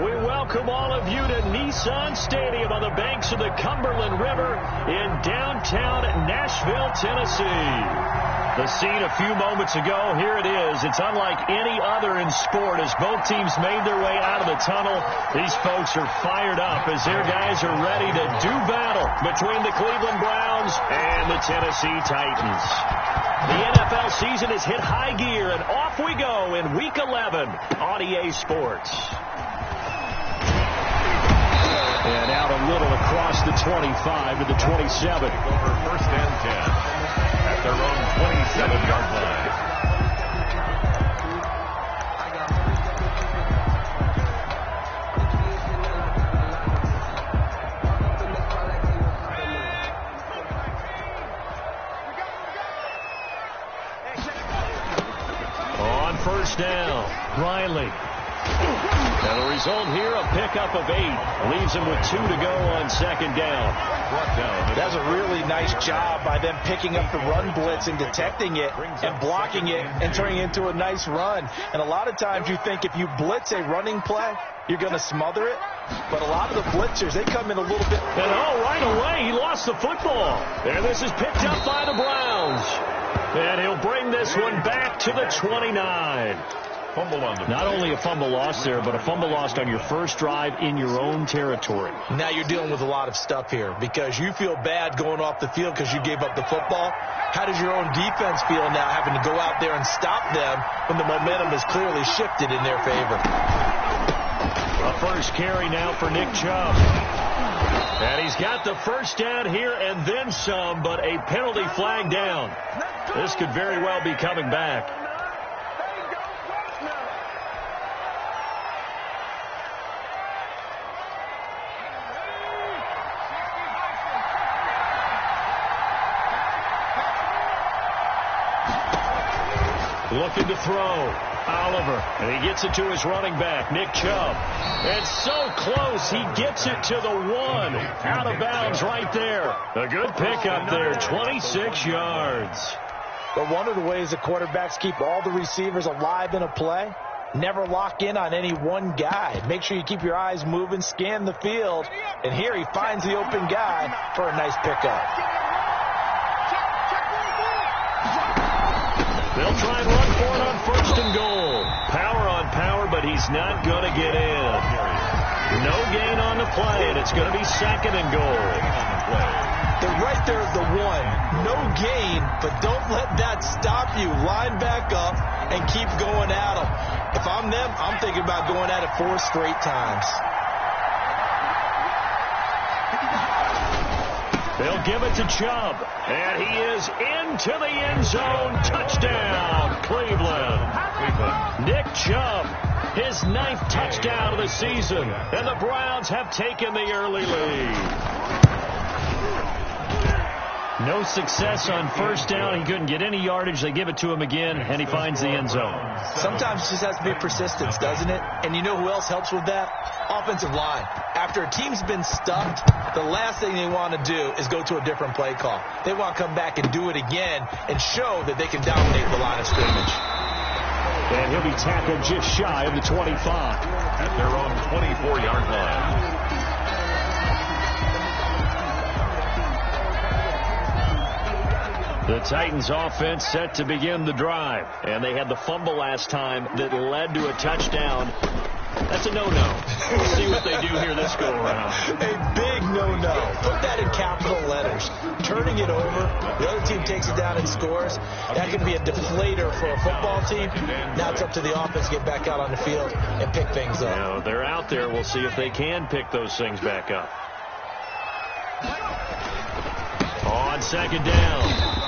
We welcome all of you to Nissan Stadium on the banks of the Cumberland River in downtown Nashville, Tennessee. The scene a few moments ago, here it is. It's unlike any other in sport as both teams made their way out of the tunnel. These folks are fired up as their guys are ready to do battle between the Cleveland Browns and the Tennessee Titans. The NFL season has hit high gear, and off we go in Week 11 on EA Sports. And out a little across the 25 to the 27. Over first and 10 at their own 27-yard line. On first down, Riley. And the result here, a pickup of 8. Leaves him with 2 to go on second down. That's a really nice job by them picking up the run blitz and detecting it and blocking it and turning it into a nice run. And a lot of times you think if you blitz a running play, you're going to smother it. But a lot of the blitzers, they come in a little bit. And right away, he lost the football. And this is picked up by the Browns. And he'll bring this one back to the 29. Fumble on the Not only a fumble lost there, but a fumble lost on your first drive in your own territory. Now you're dealing with a lot of stuff here because you feel bad going off the field because you gave up the football. How does your own defense feel now having to go out there and stop them when the momentum is clearly shifted in their favor? A first carry now for Nick Chubb. And he's got the first down here and then some, but a penalty flag down. This could very well be coming back. Looking to throw. Oliver. And he gets it to his running back, Nick Chubb. And so close, he gets it to the 1. Out of bounds right there. A good pickup there, 26 yards. But one of the ways the quarterbacks keep all the receivers alive in a play, never lock in on any one guy. Make sure you keep your eyes moving, scan the field. And here he finds the open guy for a nice pickup. They'll try and run for it on first and goal. Power on power, but he's not going to get in. No gain on the play, and it's going to be second and goal. They're right there at the 1. No gain, but don't let that stop you. Line back up and keep going at them. If I'm them, I'm thinking about going at it 4 straight times. They'll give it to Chubb, and he is into the end zone. Touchdown, Cleveland. Nick Chubb, his 9th touchdown of the season, and the Browns have taken the early lead. No success on first down. He couldn't get any yardage. They give it to him again, and he finds the end zone. Sometimes it just has to be persistence, doesn't it? And you know who else helps with that? Offensive line. After a team's been stuffed, the last thing they want to do is go to a different play call. They want to come back and do it again and show that they can dominate the line of scrimmage. And he'll be tackled just shy of the 25. At their own 24-yard line. The Titans offense set to begin the drive. And they had the fumble last time that led to a touchdown. That's a no-no. We'll see what they do here this go-around. A big no-no. Put that in capital letters. Turning it over, the other team takes it down and scores. That can be a deflator for a football team. Now it's up to the offense to get back out on the field and pick things up. Now, they're out there. We'll see if they can pick those things back up. On second down,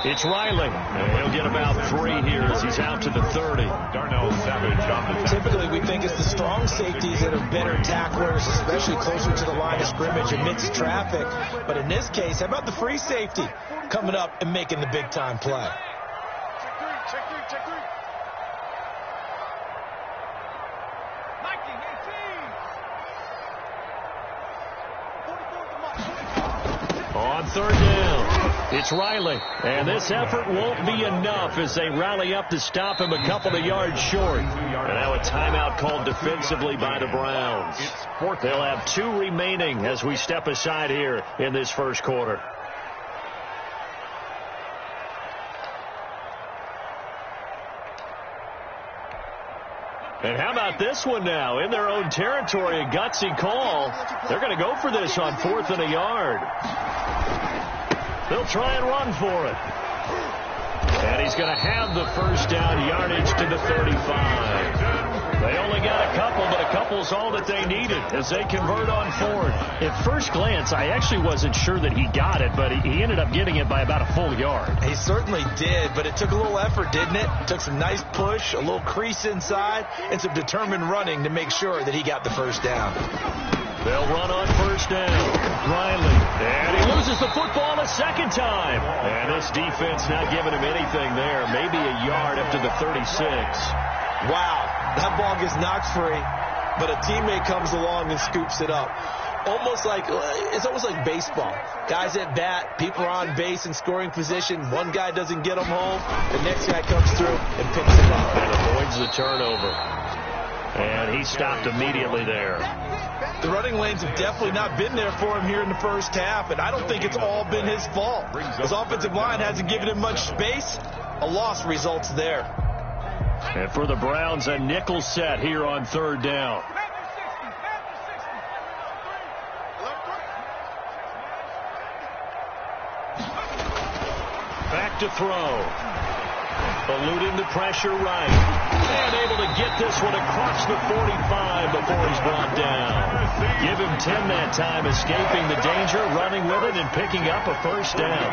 it's Riley. And he'll get about 3 here as he's out to the 30. Darnell Savage on the Typically, we think it's the strong safeties that are better tacklers, especially closer to the line of scrimmage amidst traffic. But in this case, how about the free safety coming up and making the big-time play? On third down, It's Riley, and this effort won't be enough as they rally up to stop him a couple of yards short. And now a timeout called defensively by the Browns. They'll have 2 remaining as we step aside here in this first quarter. And how about this one now? In their own territory, a gutsy call. They're going to go for this on 4th and a yard. They'll try and run for it. And he's going to have the first down, yardage to the 35. They only got a couple, but a couple's all that they needed as they convert on 4th. At first glance, I actually wasn't sure that he got it, but he ended up getting it by about a full yard. He certainly did, but it took a little effort, didn't it? It took some nice push, a little crease inside, and some determined running to make sure that he got the first down. They'll run on first down. Riley. And he loses the football a second time. And this defense not giving him anything there. Maybe a yard up to the 36. Wow. That ball gets knocked free, but a teammate comes along and scoops it up. It's almost like baseball. Guys at bat, people are on base in scoring position. One guy doesn't get them home. The next guy comes through and picks him up. And avoids the turnover. And he stopped immediately there. The running lanes have definitely not been there for him here in the first half, and I don't think it's all been his fault. His offensive line hasn't given him much space. A loss results there. And for the Browns, a nickel set here on 3rd down. Back to throw. Eluding the pressure right. And able to get this one across the 45 before he's brought down. Give him 10 that time, escaping the danger, running with it, and picking up a first down.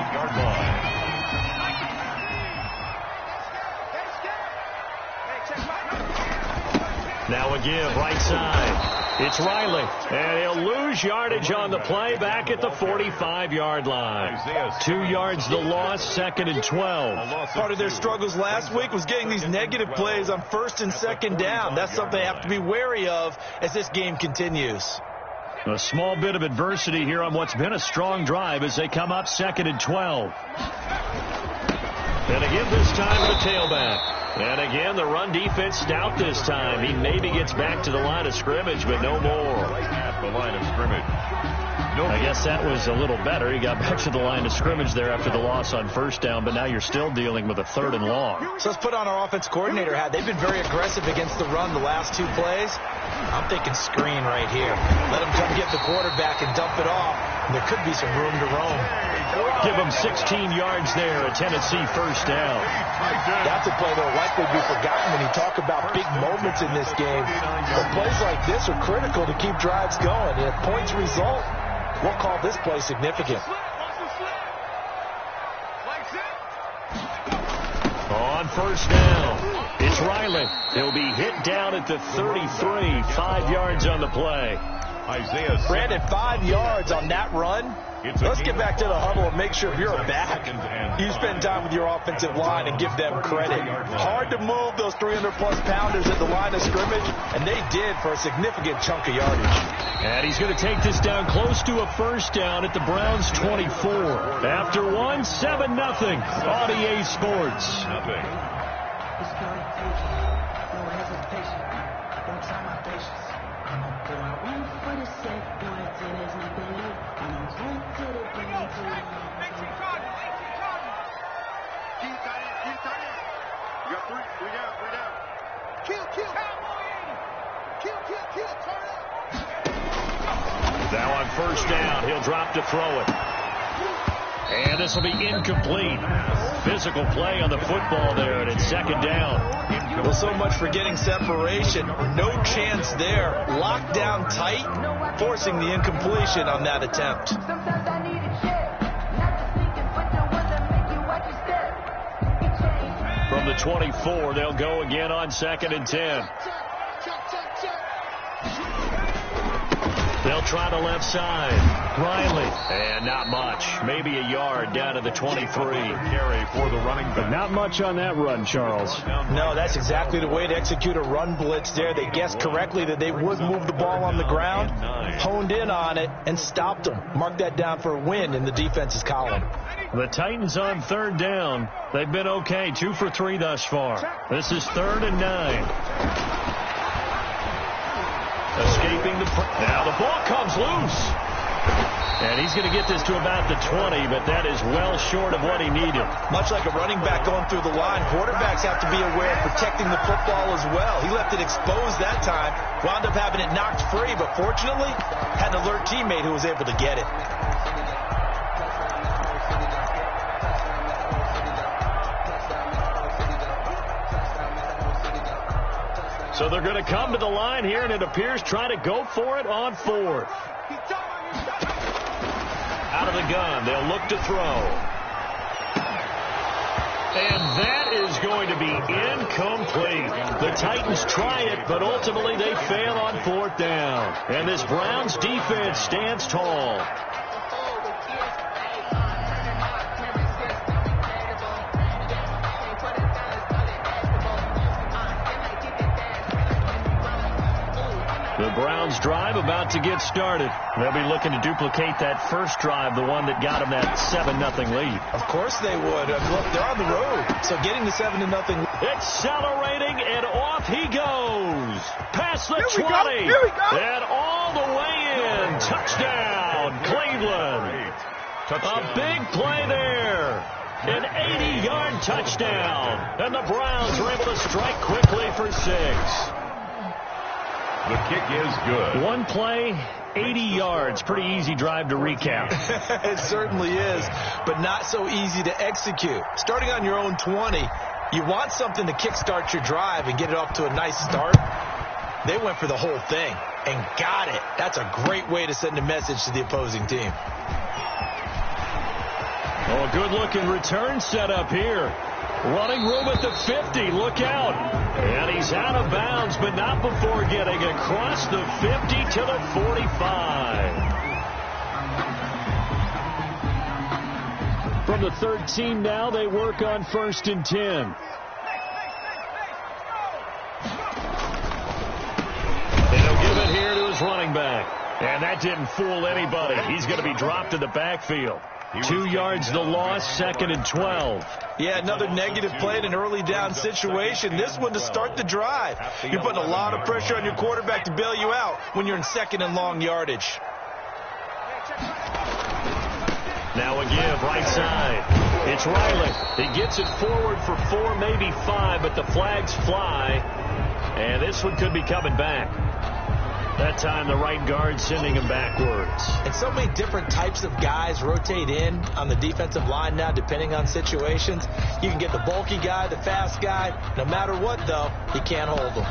Now a give, right side. It's Riley, and he'll lose yardage on the play back at the 45-yard line. 2 yards the loss, 2nd and 12. Part of their struggles last week was getting these negative plays on 1st and 2nd down. That's something they have to be wary of as this game continues. A small bit of adversity here on what's been a strong drive as they come up 2nd and 12. And again this time to the tailback. And again, the run defense stout this time. He maybe gets back to the line of scrimmage, but no more. At the line of scrimmage. I guess that was a little better. He got back to the line of scrimmage there after the loss on first down, but now you're still dealing with a 3rd and long. So let's put on our offense coordinator hat. They've been very aggressive against the run the last 2 plays. I'm thinking screen right here. Let him come get the quarterback and dump it off. There could be some room to roam. Give him 16 yards there, a Tennessee first down. That's a play that will likely be forgotten when you talk about big moments in this game. But plays like this are critical to keep drives going. And if points result, we'll call this play significant. On first down, it's Riley. He'll be hit down at the 33, 5 yards on the play. Brandon, 5 yards on that run. Let's get back to the huddle and make sure if you're back, you spend time with your offensive line and give them credit. Hard to move those 300-plus pounders at the line of scrimmage, and they did for a significant chunk of yardage. And he's going to take this down close to a first down at the Browns' 24. After one, 7-0 on EA Sports. Now on first down, he'll drop to throw it. And this will be incomplete. Physical play on the football there, and it's 2nd down. Well, so much for getting separation. No chance there. Locked down tight, forcing the incompletion on that attempt. From the 24, they'll go again on 2nd and 10. They'll try the left side. Riley. And not much. Maybe a yard down to the 23. Carry for the running back. Not much on that run, Charles. No, that's exactly the way to execute a run blitz there. They guessed correctly that they would move the ball on the ground, honed in on it, and stopped them. Mark that down for a win in the defense's column. The Titans on third down. They've been okay, 2 for 3 thus far. This is 3rd and 9. Escaping now the ball comes loose. And he's going to get this to about the 20, but that is well short of what he needed. Much like a running back going through the line, quarterbacks have to be aware of protecting the football as well. He left it exposed that time, wound up having it knocked free, but fortunately had an alert teammate who was able to get it. So they're going to come to the line here, and it appears try to go for it on 4th. Out of the gun, they'll look to throw. And that is going to be incomplete. The Titans try it, but ultimately they fail on 4th down. And this Browns defense stands tall. The Browns drive about to get started. They'll be looking to duplicate that first drive, the one that got them that 7-0 lead. Of course they would. Look, they're on the road, so getting the 7-0. Accelerating, and off he goes. Past the 20. Here we go. And all the way in. Touchdown, Cleveland. A big play there. An 80-yard touchdown. And the Browns are able to strike quickly for 6. The kick is good. One play, 80 yards. Pretty easy drive to recap. It certainly is, but not so easy to execute. Starting on your own 20, you want something to kickstart your drive and get it off to a nice start. They went for the whole thing and got it. That's a great way to send a message to the opposing team. Oh, a good-looking return set up here. Running room at the 50. Look out. And he's out of bounds, but not before getting across the 50 to the 45. From the 13 now, they work on 1st and 10. And he'll give it here to his running back. And that didn't fool anybody. He's going to be dropped in the backfield. 2 yards the loss, 2nd and 12. Yeah, another negative play in an early down situation. This one to start the drive. You're putting a lot of pressure on your quarterback to bail you out when you're in 2nd and long yardage. Now a give, right side. It's Riley. He gets it forward for 4, maybe 5, but the flags fly. And this one could be coming back. That time the right guard sending him backwards. And so many different types of guys rotate in on the defensive line now depending on situations. You can get the bulky guy, the fast guy. No matter what, though, you can't hold them.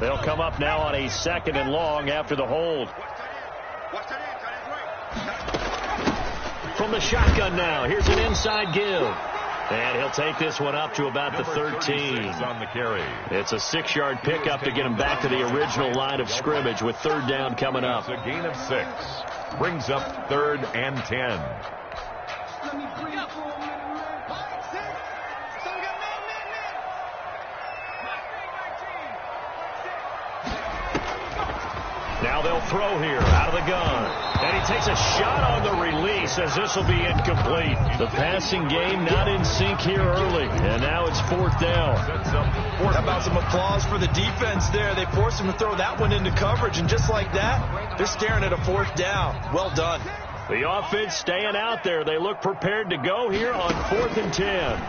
They'll come up now on a 2nd and long after the hold. From the shotgun now, here's an inside give. And he'll take this one up to about the 13. On the carry. It's a 6-yard pickup to get him back to the original line of scrimmage with 3rd down coming up. It's a gain of 6. Brings up 3rd and 10. Now they'll throw here out of the gun. And he takes a shot on the release as this will be incomplete. The passing game not in sync here early. And now it's 4th down. How about some applause for the defense there? They forced him to throw that one into coverage. And just like that, they're staring at a 4th down. Well done. The offense staying out there. They look prepared to go here on 4th and 10.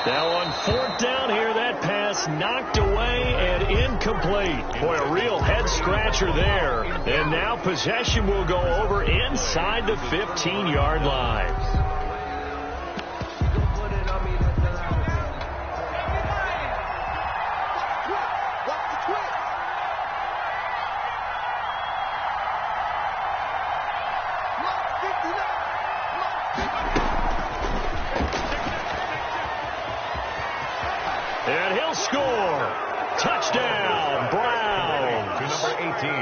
Now on 4th down here, that pass knocked away and incomplete. Boy, a real head-scratcher there. And now possession will go over inside the 15-yard line. And he'll score. Touchdown, Browns. To number 18.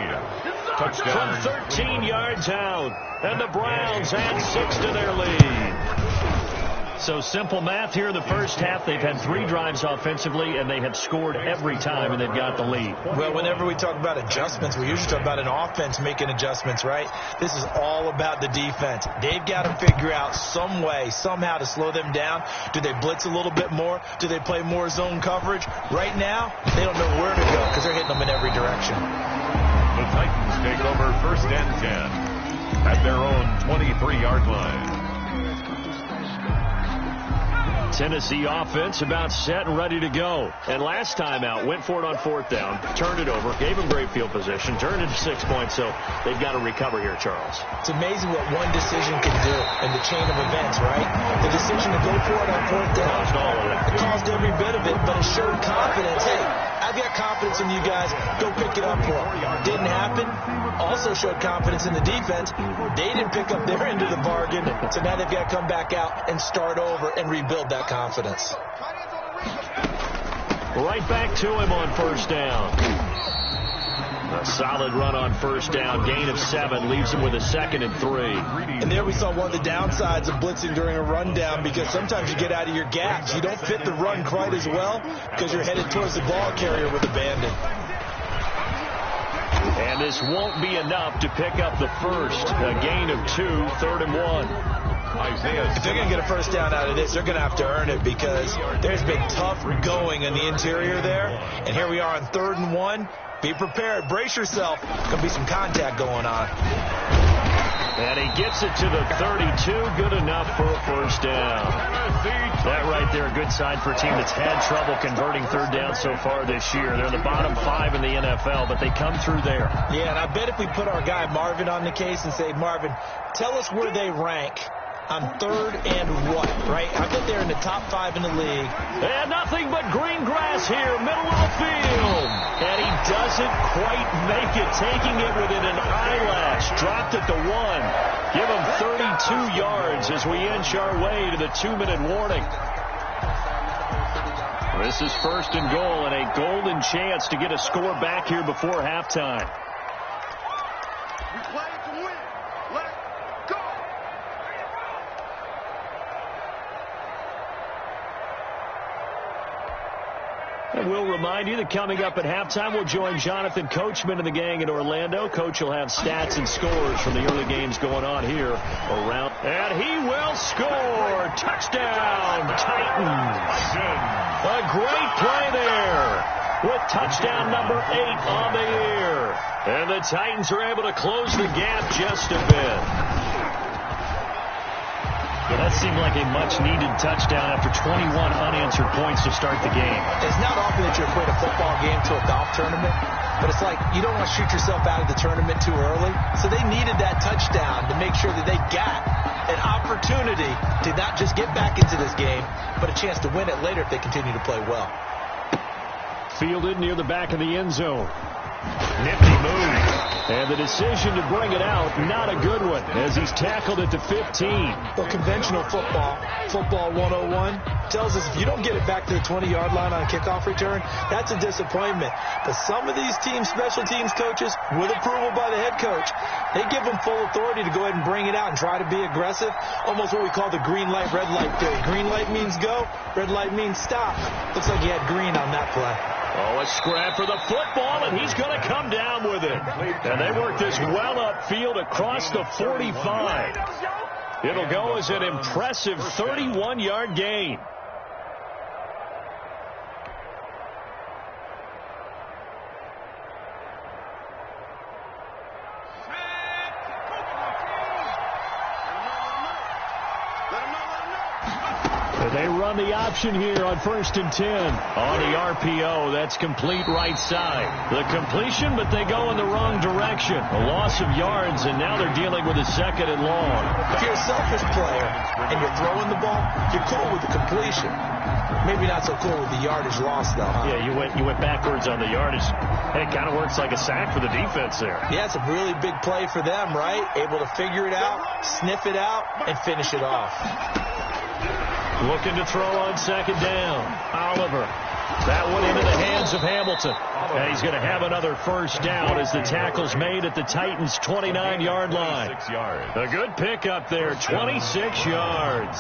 Touchdown. From 13 yards out. And the Browns add 6 to their lead. So simple math here in the first half. They've had 3 drives offensively, and they have scored every time, and they've got the lead. Well, whenever we talk about adjustments, we usually talk about an offense making adjustments, right? This is all about the defense. They've got to figure out some way, somehow to slow them down. Do they blitz a little bit more? Do they play more zone coverage? Right now, they don't know where to go because they're hitting them in every direction. The Titans take over 1st and 10 at their own 23-yard line. Tennessee offense about set and ready to go. And last time out, went for it on 4th down, turned it over, gave them great field position, turned it to 6 points, so they've got to recover here, Charles. It's amazing what one decision can do in the chain of events, right? The decision to go for it on 4th down. Caused all of it. It caused every bit of it, but it showed confidence. Hey, I've got confidence in you guys. Go pick it up for them. Didn't happen. Also showed confidence in the defense. They didn't pick up their end of the bargain, so now they've got to come back out and start over and rebuild that confidence. Right back to him on 1st down. A solid run on 1st down. Gain of 7 leaves him with a 2nd and 3. And there we saw one of the downsides of blitzing during a rundown, because sometimes you get out of your gaps. You don't fit the run quite as well because you're headed towards the ball carrier with abandon. And this won't be enough to pick up the first. A gain of 2, 3rd and 1. If they're going to get a first down out of this, they're going to have to earn it, because there's been tough going in the interior there. And here we are on 3rd and 1. Be prepared. Brace yourself. Going to be some contact going on. And he gets it to the 32. Good enough for a first down. That right there, a good sign for a team that's had trouble converting 3rd down so far this year. They're in the bottom 5 in the NFL, but they come through there. Yeah, and I bet if we put our guy Marvin on the case and say, Marvin, tell us where they rank on 3rd and what, right? I bet they're in the top 5 in the league. And nothing but green grass here, middle of the field. And he doesn't quite make it, taking it within an eyelash. Dropped it to 1. Give him 32 yards as we inch our way to the 2-minute warning. This is 1st and goal, and a golden chance to get a score back here before halftime. We play to win. Let's go. And we'll remind you that coming up at halftime, we'll join Jonathan Coachman and the gang in Orlando. Coach will have stats and scores from the early games going on here around. And he will score. Touchdown, Titans. A great play there with touchdown number 8 on the year. And the Titans are able to close the gap just a bit. That seemed like a much-needed touchdown after 21 unanswered points to start the game. It's not often that you equate a football game to a golf tournament, but it's like you don't want to shoot yourself out of the tournament too early. So they needed that touchdown to make sure that they got an opportunity to not just get back into this game, but a chance to win it later if they continue to play well. Fielded near the back of the end zone. Nifty move. And the decision to bring it out, not a good one, as he's tackled at the 15. Well, conventional football 101, tells us if you don't get it back to the 20-yard line on a kickoff return, that's a disappointment. But some of these teams, special teams coaches, with approval by the head coach, they give them full authority to go ahead and bring it out and try to be aggressive, almost what we call the green light, red light theory. Green light means go, red light means stop. Looks like he had green on that play. Oh, a scrap for the football, and he's going to come down with it. And they work this well upfield across the 45. It'll go as an impressive 31-yard gain. They run the option here on 1st and 10. On the RPO, that's complete right side. The completion, but they go in the wrong direction. A loss of yards, and now they're dealing with a 2nd and long. If you're a selfish player and you're throwing the ball, you're cool with the completion. Maybe not so cool with the yardage loss, though, huh? Yeah, you went backwards on the yardage. And it kind of works like a sack for the defense there. Yeah, it's a really big play for them, right? Able to figure it out, sniff it out, and finish it off. Looking to throw on 2nd down. Oliver. That one into the hands of with Hamilton. And he's going to have another first down as the tackle's made at the Titans' 29-yard line. 6 yards. A good pickup there, 26 yards.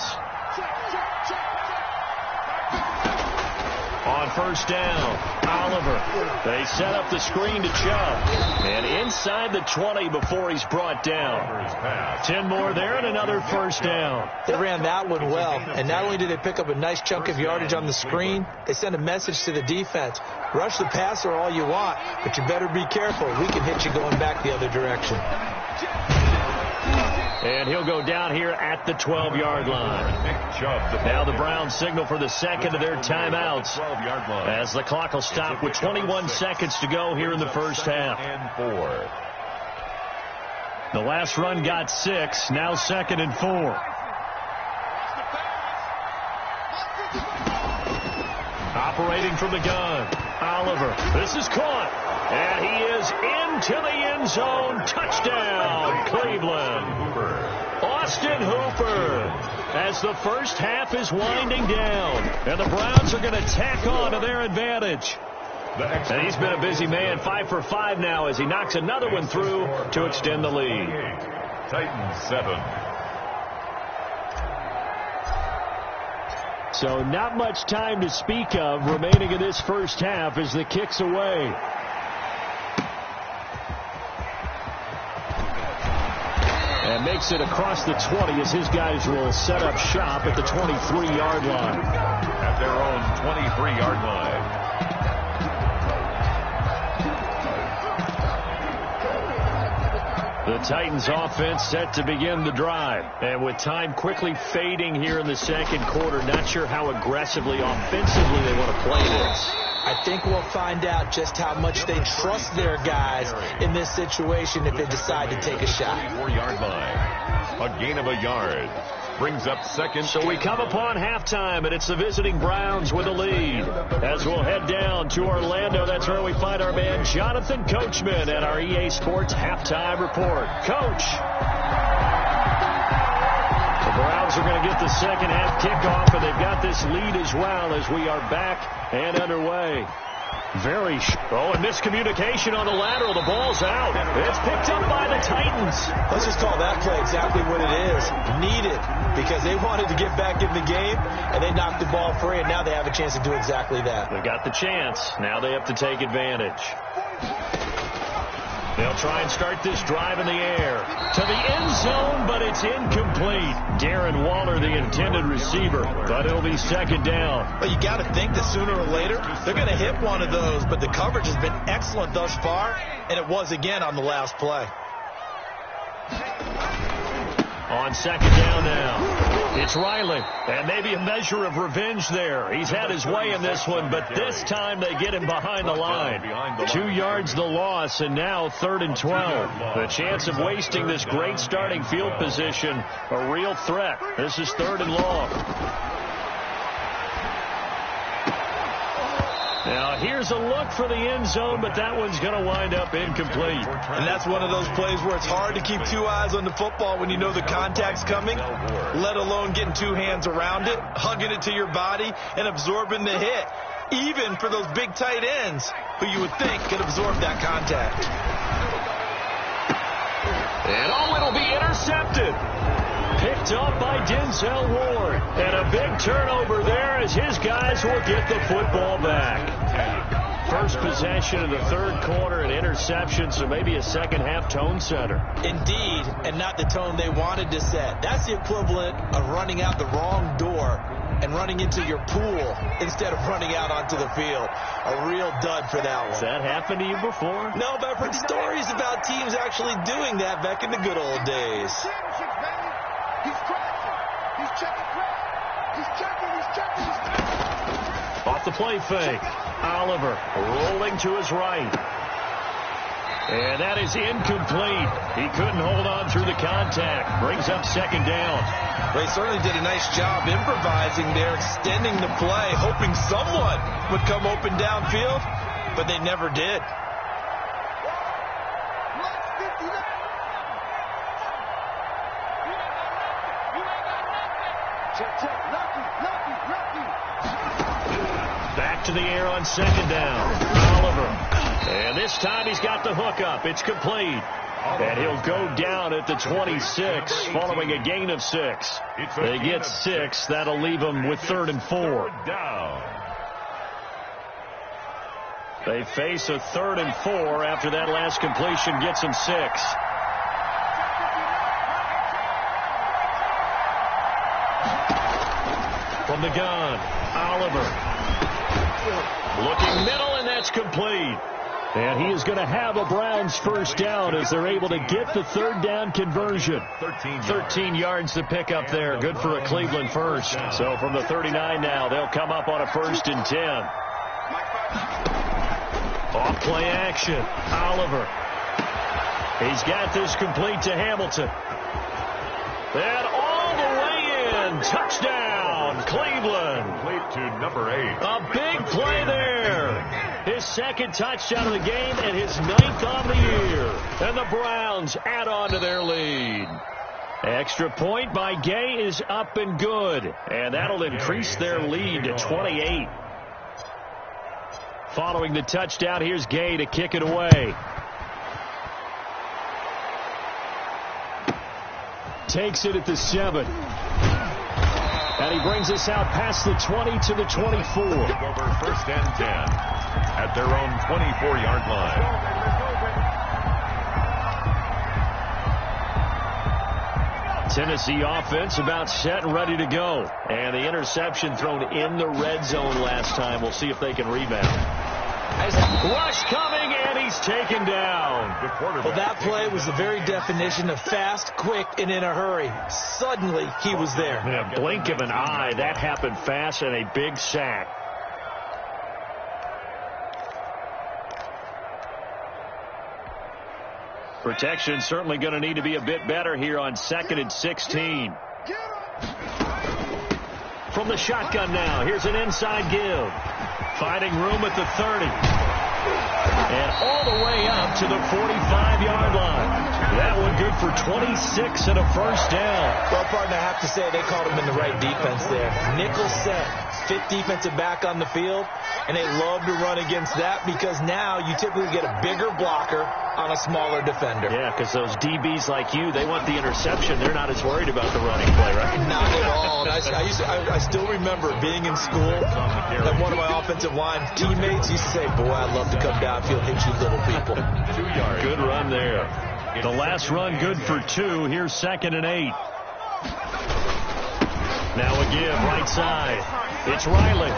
On first down, Oliver. They set up the screen to Chubb. And inside the 20 before he's brought down. 10 more there and another first down. They ran that one well. And not only did they pick up a nice chunk of yardage on the screen, they sent a message to the defense. Rush the passer all you want, but you better be careful. We can hit you going back the other direction. And he'll go down here at the 12-yard line. Now the Browns signal for the second of their timeouts as the clock will stop with 21 seconds to go here in the first half. The last run got 6, now 2nd and 4. Operating from the gun, Oliver. This is caught. And he is into the end zone. Touchdown, Cleveland. Austin Hooper, as the first half is winding down. And the Browns are going to tack on to their advantage. And he's been a busy man, 5 for 5 now as he knocks another one through to extend the lead. Titans 7. So not much time to speak of remaining in this first half as the kick's away. And makes it across the 20 as his guys will set up shop at the 23-yard line. At their own 23-yard line. The Titans offense set to begin the drive. And with time quickly fading here in the second quarter, not sure how aggressively, offensively they want to play this. I think we'll find out just how much they trust their guys in this situation if they decide to take a shot. 4-yard line. A gain of a yard. Brings up second. So we come upon halftime, and it's the visiting Browns with a lead. As we'll head down to Orlando, that's where we find our man Jonathan Coachman at our EA Sports Halftime Report. Coach. The Browns are going to get the second half kickoff, and they've got this lead as well as we are back and underway. And miscommunication on the lateral. The ball's out. It's picked up by the Titans. Let's just call that play exactly what it is. Needed, because they wanted to get back in the game, and they knocked the ball free, and now they have a chance to do exactly that. They got the chance. Now they have to take advantage. They'll try and start this drive in the air. To the end zone, but it's incomplete. Darren Waller, the intended receiver, but it'll be second down. But you got to think that sooner or later, they're going to hit one of those, but the coverage has been excellent thus far, and it was again on the last play. On second down now, it's Riley, and maybe a measure of revenge there. He's had his way in this one, but this time they get him behind the line. 2 yards the loss, and now 3rd and 12. The chance of wasting this great starting field position, a real threat. This is 3rd and long. Now, here's a look for the end zone, but that one's going to wind up incomplete. And that's one of those plays where it's hard to keep 2 eyes on the football when you know the contact's coming, let alone getting 2 hands around it, hugging it to your body, and absorbing the hit, even for those big tight ends who you would think could absorb that contact. And it'll be intercepted. Picked up by Denzel Ward. And a big turnover there as his guys will get the football back. First possession of the third quarter, an interception, so maybe a second half tone setter. Indeed, and not the tone they wanted to set. That's the equivalent of running out the wrong door and running into your pool instead of running out onto the field. A real dud for that one. Has that happened to you before? No, but I've heard stories about teams actually doing that back in the good old days. He's crashing. He's checking crash. He's checking. Off the play fake. Oliver rolling to his right. And that is incomplete. He couldn't hold on through the contact. Brings up second down. They certainly did a nice job improvising there, extending the play, hoping someone would come open downfield, but they never did. Back back to the air on second down. Oliver. And this time he's got the hook up. It's complete. And he'll go down at the 26 following a gain of 6. They get 6. That'll leave them with 3rd and 4. They face a 3rd and 4 after that last completion gets them 6. From the gun, Oliver. Looking middle, and that's complete. And he is going to have a Browns first down as they're able to get the 3rd down conversion. 13 yards to pick up there. Good for a Cleveland first. So from the 39 now, they'll come up on a 1st and 10. Off play action. Oliver. He's got this complete to Hamilton. And all the way in. Touchdown, Cleveland. Complete to number 8. A big play there. His 2nd touchdown of the game and his 9th on the year. And the Browns add on to their lead. Extra point by Gay is up and good. And that'll increase their lead to 28. Following the touchdown, here's Gay to kick it away. Takes it at the 7. And he brings us out past the 20 to the 24. Over 1st and 10 at their own 24-yard line. Tennessee offense about set and ready to go. And the interception thrown in the red zone last time. We'll see if they can rebound. Rush coming, and he's taken down. Well, that play was the very definition of fast, quick, and in a hurry. Suddenly, he was there. In a blink of an eye, that happened fast, and a big sack. Protection certainly going to need to be a bit better here on 2nd and 16. From the shotgun now, here's an inside give. Finding room at the 30. And all the way up to the 45-yard line. That one good for 26 and a first down. Well, partner, I have to say they called him in the right defense there. Nickel set, fit defensive back on the field, and they love to run against that because now you typically get a bigger blocker on a smaller defender. Yeah, because those DBs like you, they want the interception. They're not as worried about the running play, right? Not at all. And I still remember being in school, and one of my offensive line teammates used to say, boy, I'd love to come downfield, hit you little people. 2 yards. Good run there. The last run good for 2. Here's 2nd and 8. Now a give, right side. It's Riley.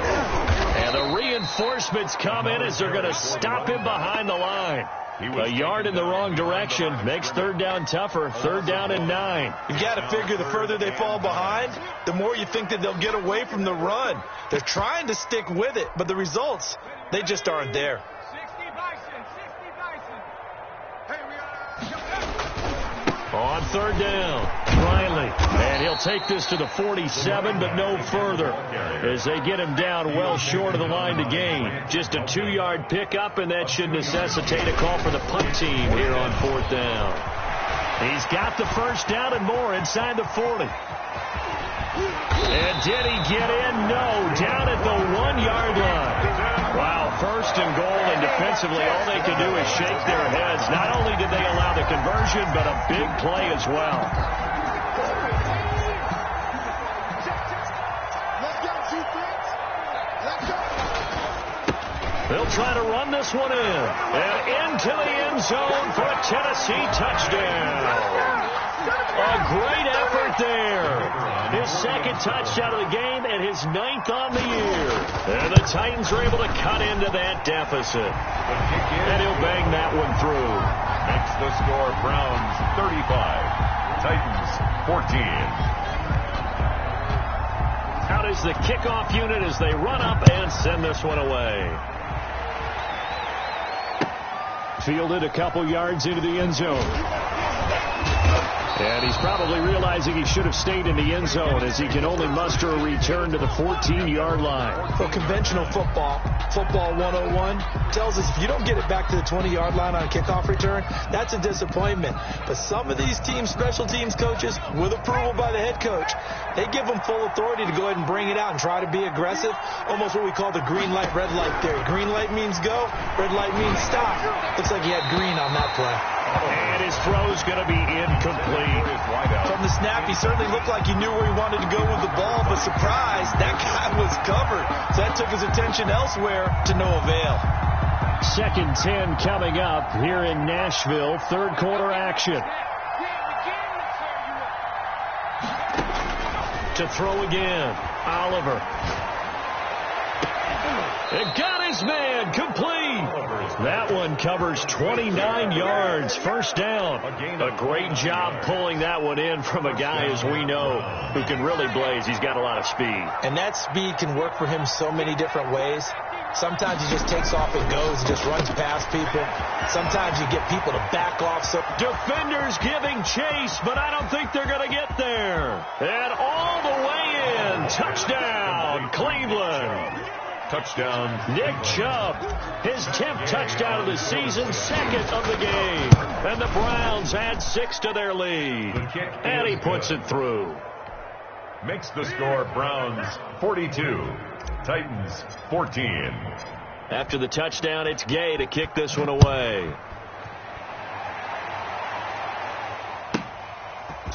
And the reinforcements come in as they're going to stop him behind the line. A yard in the wrong direction makes 3rd down tougher. 3rd down and 9. You got to figure the further they fall behind, the more you think that they'll get away from the run. They're trying to stick with it, but the results, they just aren't there. On 3rd down, Riley. And he'll take this to the 47, but no further as they get him down well short of the line to gain. Just a 2-yard pickup, and that should necessitate a call for the punt team here on 4th down. He's got the first down and more inside the 40. And did he get in? No. Down at the 1-yard line. Wow, 1st and goal, and defensively all they can do is shake their heads. Not only did they allow the conversion, but a big play as well. They'll try to run this one in. And into the end zone for a Tennessee touchdown. A great effort there. His 2nd touchdown of the game and his 9th on the year. And the Titans are able to cut into that deficit. And he'll bang that one through. Makes the score Browns 35, Titans 14. Out is the kickoff unit as they run up and send this one away. Fielded a couple yards into the end zone. And he's probably realizing he should have stayed in the end zone as he can only muster a return to the 14-yard line. Well, conventional football 101, tells us if you don't get it back to the 20-yard line on a kickoff return, that's a disappointment. But some of these teams, special teams coaches, with approval by the head coach, they give them full authority to go ahead and bring it out and try to be aggressive, almost what we call the green light, red light theory. Green light means go, red light means stop. Looks like he had green on that play. And his throw's going to be incomplete. From the snap, he certainly looked like he knew where he wanted to go with the ball, but surprise, that guy was covered. So that took his attention elsewhere to no avail. 2nd and 10 coming up here in Nashville. Third quarter action. To throw again. Oliver. It got his man complete. That one covers 29 yards. First down. A great job pulling that one in from a guy, as we know, who can really blaze. He's got a lot of speed. And that speed can work for him so many different ways. Sometimes he just takes off and goes and just runs past people. Sometimes you get people to back off. So defenders giving chase, but I don't think they're going to get there. And all the way in. Touchdown, Cleveland. Touchdown, Nick Chubb, his 10th touchdown of the season, 2nd of the game. And the Browns add 6 to their lead. And he puts it through. Makes the score Browns 42, Titans 14. After the touchdown, it's Gay to kick this one away.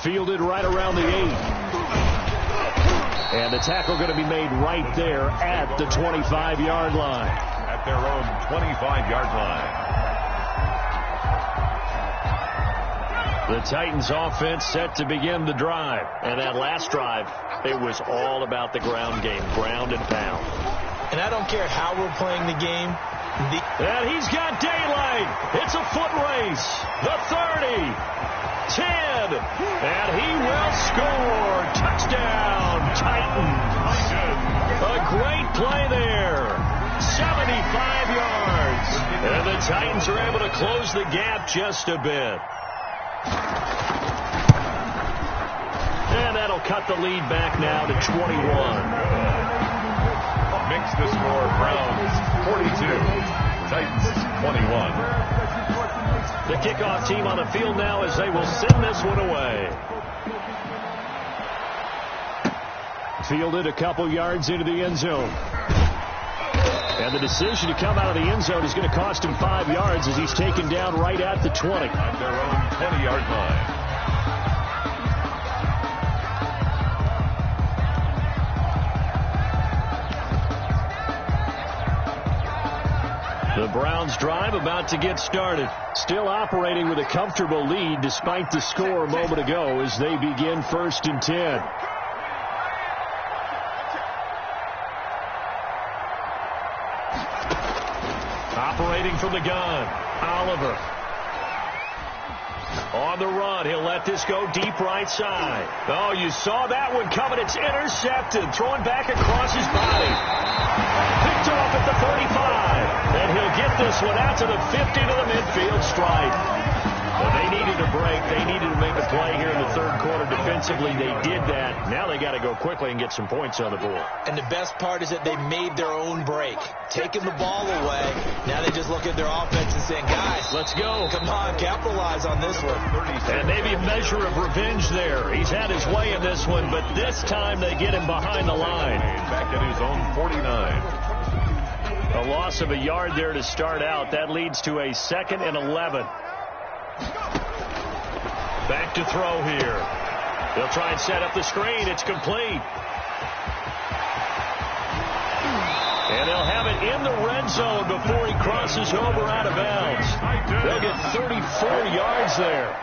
Fielded right around the 8. And the tackle going to be made right there at the 25-yard line. At their own 25-yard line. The Titans offense set to begin the drive. And that last drive, it was all about the ground game, ground and pound. And I don't care how we're playing the game. And he's got daylight. It's a foot race. The 30. 10, and he will score. Touchdown, Titans. A great play there. 75 yards. And the Titans are able to close the gap just a bit. And that'll cut the lead back now to 21. Makes the score Browns 42, Titans 21. The kickoff team on the field now as they will send this one away. Fielded a couple yards into the end zone. And the decision to come out of the end zone is going to cost him 5 yards as he's taken down right at the 20. At their own 20-yard line. The Browns drive about to get started. Still operating with a comfortable lead despite the score a moment ago as they begin 1st and 10. Operating from the gun, Oliver. On the run, he'll let this go deep right side. Oh, you saw that one coming. It's intercepted. Throwing back across his body. Picked off at the 35. And he'll get this one out to the 50 to the midfield stripe. Well, they needed a break. They needed to make a play here in the third quarter. Defensively, they did that. Now they got to go quickly and get some points on the board. And the best part is that they made their own break. Taking the ball away. Now they just look at their offense and saying, guys, let's go. Come on, capitalize on this one. And maybe a measure of revenge there. He's had his way in this one, but this time they get him behind the line. Back at his own 49. A loss of a yard there to start out. That leads to a 2nd and 11. Back to throw here. They'll try and set up the screen. It's complete. And they'll have it in the red zone before he crosses over out of bounds. They'll get 34 yards there.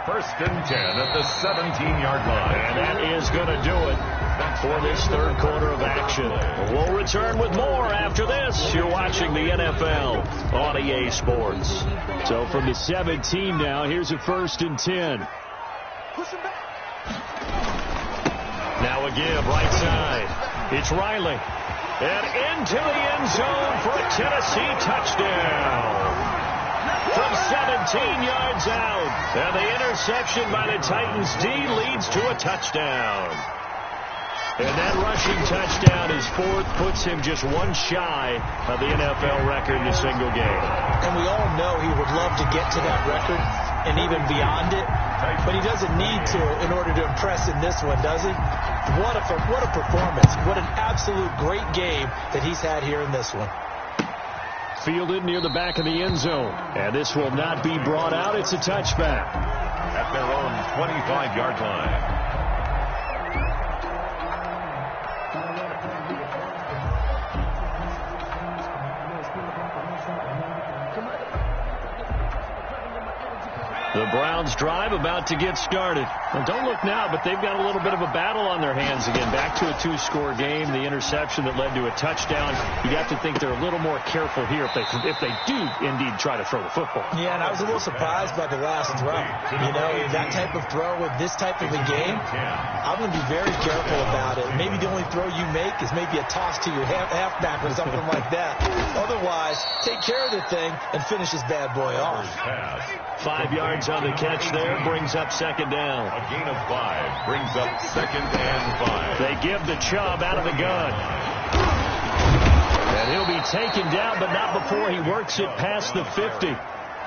1st and 10 at the 17-yard line. And that is going to do it for this third quarter of action. We'll return with more after this. You're watching the NFL on EA Sports. So from the 17 now, here's a 1st and 10. Now a give right side. It's Riley. And into the end zone for a Tennessee touchdown. from 17 yards out. And the interception by the Titans D leads to a touchdown. And that rushing touchdown, his fourth, puts him just one shy of the NFL record in a single game. And we all know he would love to get to that record and even beyond it, but he doesn't need to in order to impress in this one, does he? What a performance. What an absolute great game that he's had here in this one. Fielded near the back of the end zone. And this will not be brought out. It's a touchback. At their own 25-yard line. The Browns drive about to get started. Well, don't look now, but they've got a little bit of a battle on their hands again. Back to a two-score game. The interception that led to a touchdown. You have to think they're a little more careful here if they do indeed try to throw the football. Yeah, and I was a little surprised by the last throw. You know, that type of throw with this type of a game, I'm going to be very careful about it. Maybe the only throw you make is maybe a toss to your halfback or something like that. Otherwise, take care of the thing and finish this bad boy off. 5 yards on the catch there, brings up second down. A gain of 5 brings up 2nd and 5. They give the Chubb out of the gun. And he'll be taken down, but not before he works it past the 50.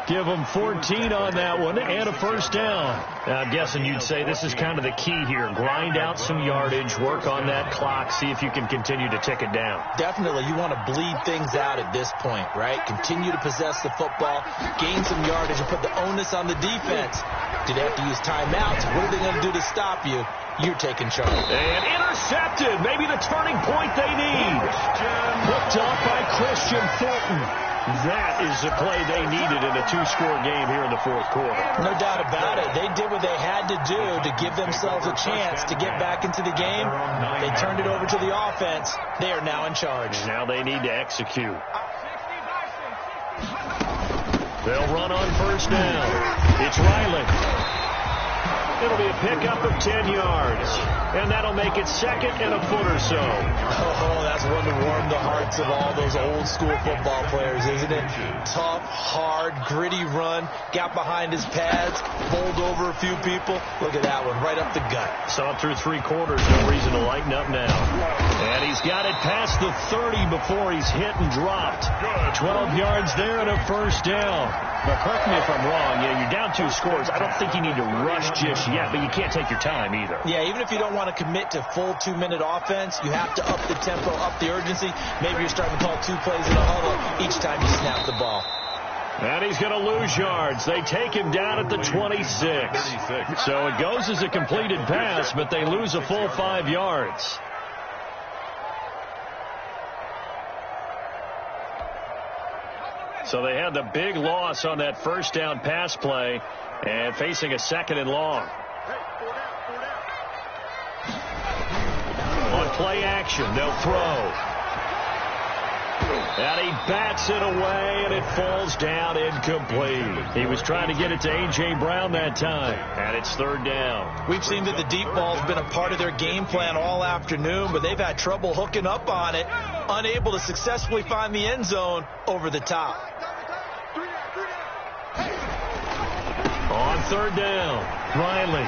Give him 14 on that one and a first down. Now, I'm guessing you'd say this is kind of the key here. Grind out some yardage, work on that clock, see if you can continue to tick it down. Definitely. You want to bleed things out at this point, right? Continue to possess the football, gain some yardage, and put the onus on the defense. Do they have to use timeouts? What are they going to do to stop you? You're taking charge. And intercepted. Maybe the turning point they need. Hooked off by Christian Fulton. That is the play they needed in a two-score game here in the fourth quarter. No doubt about it. They did what they had to do to give themselves a chance to get back into the game. They turned it over to the offense. They are now in charge. Now they need to execute. They'll run on first down. It's Riley. It'll be a pickup of 10 yards. And that'll make it second and a foot or so. Oh, that's one to warm the hearts of all those old-school football players, isn't it? Tough, hard, gritty run. Got behind his pads, bowled over a few people. Look at that one, right up the gut. Saw it through 3 quarters. No reason to lighten up now. And he's got it past the 30 before he's hit and dropped. 12 yards there and a first down. Now, correct me if I'm wrong. Yeah, you're down 2 scores. I don't think you need to rush just yet, but you can't take your time either. Yeah, even if you don't want to commit to full 2-minute offense, you have to up the tempo, up the urgency. Maybe you're starting to call 2 plays in a huddle each time you snap the ball. And he's going to lose yards. They take him down at the 26. So it goes as a completed pass, but they lose a full 5 yards. So they had the big loss on that first down pass play and facing a 2nd and long. On play action, they'll throw. And he bats it away, and it falls down incomplete. He was trying to get it to A.J. Brown that time, and it's 3rd down. We've seen that the deep ball's been a part of their game plan all afternoon, but they've had trouble hooking up on it, unable to successfully find the end zone over the top. On 3rd down, Riley.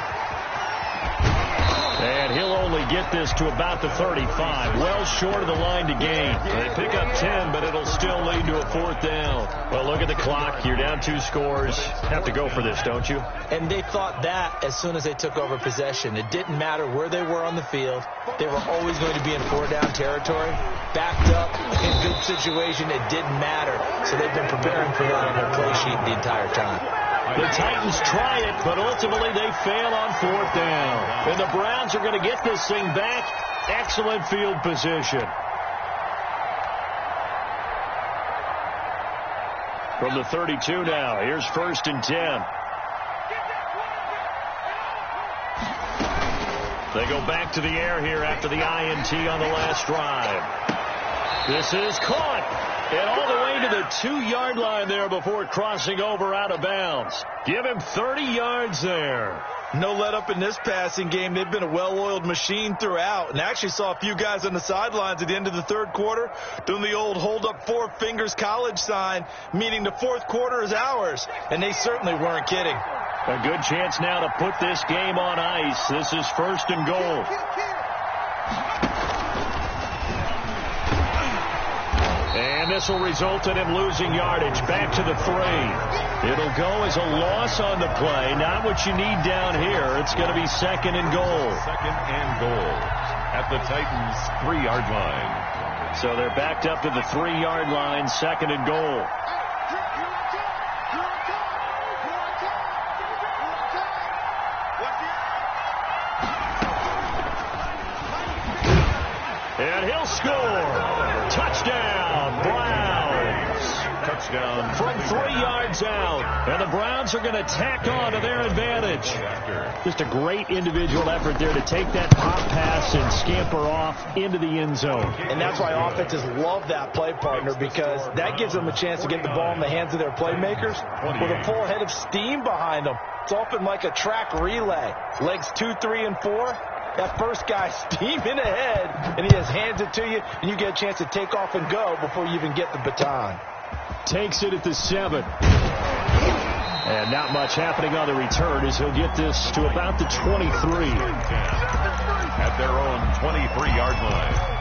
And he'll only get this to about the 35. Well short of the line to gain. They pick up 10, but it'll still lead to a 4th down. Well, look at the clock. You're down 2 scores. Have to go for this, don't you? And they thought that as soon as they took over possession. It didn't matter where they were on the field. They were always going to be in 4-down territory. Backed up, in good situation, it didn't matter. So they've been preparing for that on their play sheet the entire time. The Titans try it, but ultimately they fail on 4th down. And the Browns are going to get this thing back. Excellent field position. From the 32 now, here's 1st and 10. They go back to the air here after the INT on the last drive. This is caught. And all the way to the 2-yard line there before crossing over out of bounds. Give him 30 yards there. No let up in this passing game. They've been a well-oiled machine throughout. And I actually saw a few guys on the sidelines at the end of the third quarter doing the old hold up 4 fingers college sign, meaning the fourth quarter is ours. And they certainly weren't kidding. A good chance now to put this game on ice. This is 1st and goal. And this will result in him losing yardage back to the 3. It'll go as a loss on the play. Not what you need down here. It's going to be 2nd and goal. 2nd and goal at the Titans' 3-yard line. So they're backed up to the 3-yard line, 2nd and goal. And he'll score. Touchdown, Browns. Touchdown from 3 yards out. And the Browns are going to tack on to their advantage. Just a great individual effort there to take that pop pass and scamper off into the end zone. And that's why offenses love that play, partner, because that gives them a chance to get the ball in the hands of their playmakers with a full head of steam behind them. It's often like a track relay. Legs 2, 3, and 4. That first guy steaming ahead, and he just hands it to you, and you get a chance to take off and go before you even get the baton. Takes it at the 7. And not much happening on the return as he'll get this to about the 23. At their own 23-yard line.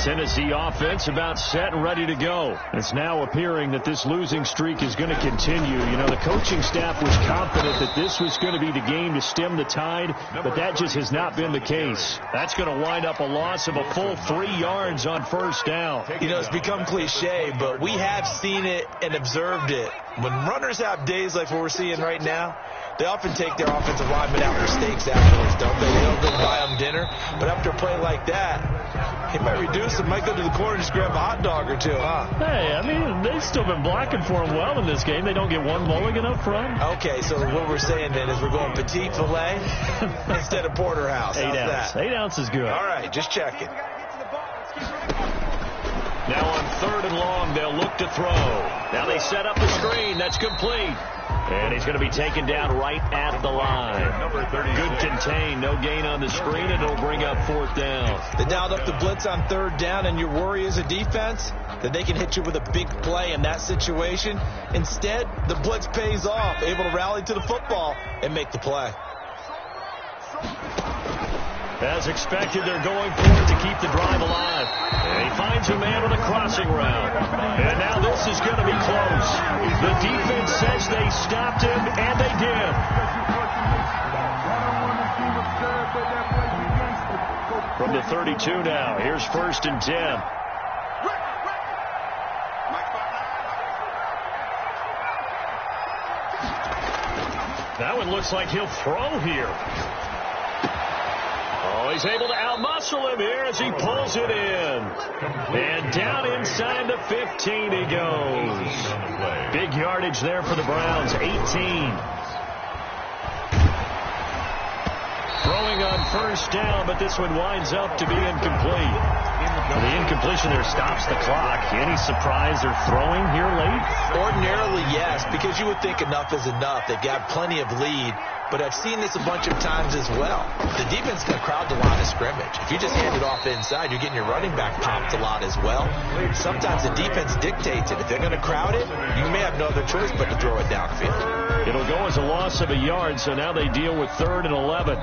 Tennessee offense about set and ready to go. It's now appearing that this losing streak is going to continue. You know, the coaching staff was confident that this was going to be the game to stem the tide, but that just has not been the case. That's going to wind up a loss of a full 3 yards on 1st down. You know, it's become cliche, but we have seen it and observed it. When runners have days like what we're seeing right now, they often take their offensive linemen out for steaks afterwards, don't they? They don't go buy them dinner. But after a play like that, he might reduce it, might go to the corner and just grab a hot dog or two, huh? Hey, I mean, they've still been blocking for him well in this game. They don't get one mulligan up front. Okay, so what we're saying then is we're going petite filet instead of porterhouse. How's 8 ounce. that? 8 ounce is good. All right, just checking. Now on 3rd and long, they'll look to throw. Now they set up the screen. That's complete. And he's going to be taken down right at the line. Good contain. No gain on the screen, and it'll bring up 4th down. They dialed up the blitz on 3rd down, and your worry as a defense that they can hit you with a big play in that situation. Instead, the blitz pays off, able to rally to the football and make the play. As expected, they're going for it to keep the drive alive. And he finds a man with a crossing route. And now this is going to be close. The defense says they stopped him, and they did. From the 32 now, here's 1st and 10. That one looks like he'll throw here. Oh, he's able to outmuscle him here as he pulls it in. And down inside the 15 he goes. Big yardage there for the Browns, 18. Throwing on 1st down, but this one winds up to be incomplete. The incompletion there stops the clock. Any surprise they're throwing here late? Ordinarily, yes, because you would think enough is enough. They've got plenty of lead. But I've seen this a bunch of times as well. The defense is going to crowd the line of scrimmage. If you just hand it off inside, you're getting your running back popped a lot as well. Sometimes the defense dictates it. If they're going to crowd it, you may have no other choice but to throw it downfield. It'll go as a loss of a yard, so now they deal with 3rd and 11.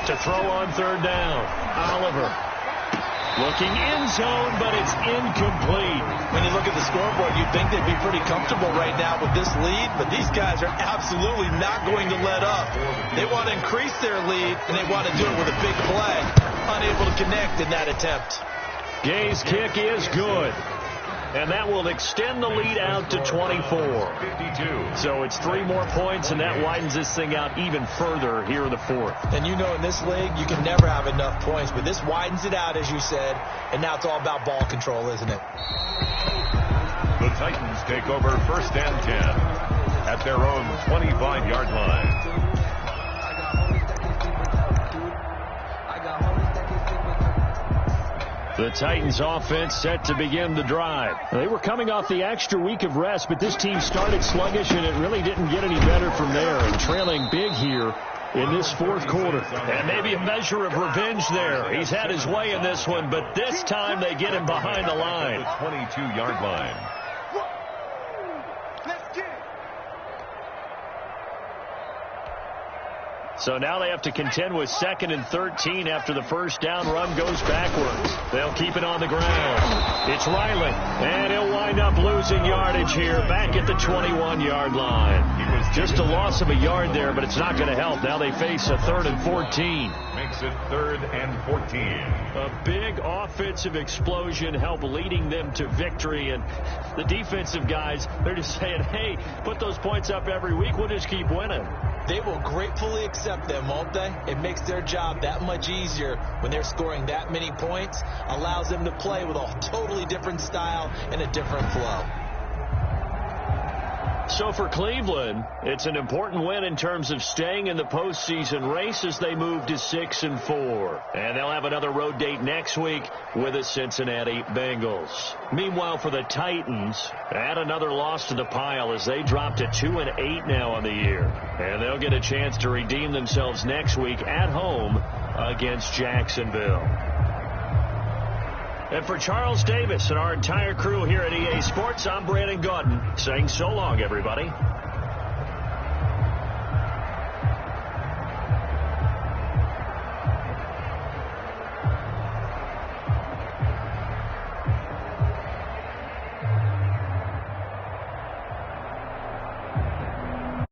To throw on 3rd down, Oliver. Looking end zone, but it's incomplete. When you look at the scoreboard, you'd think they'd be pretty comfortable right now with this lead, but these guys are absolutely not going to let up. They want to increase their lead, and they want to do it with a big play. Unable to connect in that attempt. Gay's kick is good. And that will extend the lead out to 24. So it's 3 more points, and that widens this thing out even further here in the 4th. And you know in this league, you can never have enough points, but this widens it out, as you said, and now it's all about ball control, isn't it? The Titans take over first and 10 at their own 25-yard line. The Titans offense set to begin the drive. They were coming off the extra week of rest, but this team started sluggish, and it really didn't get any better from there. And trailing big here in this fourth quarter. And maybe a measure of revenge there. He's had his way in this one, but this time they get him behind the line. 22-yard line. So now they have to contend with 2nd and 13 after the first down run goes backwards. They'll keep it on the ground. It's Riley, and he'll wind up losing yardage here back at the 21-yard line. Just a loss of a yard there, but it's not going to help. Now they face a 3rd and 14. Makes it 3rd and 14. A big offensive explosion helped leading them to victory, and the defensive guys, they're just saying, hey, put those points up every week. We'll just keep winning. They will gratefully accept them, won't they? It makes their job that much easier when they're scoring that many points. Allows them to play with a totally different style and a different flow. So for Cleveland, it's an important win in terms of staying in the postseason race as they move to 6-4. And they'll have another road date next week with the Cincinnati Bengals. Meanwhile, for the Titans, add another loss to the pile as they drop to 2-8 now on the year. And they'll get a chance to redeem themselves next week at home against Jacksonville. And for Charles Davis and our entire crew here at EA Sports, I'm Brandon Gaudin saying so long, everybody.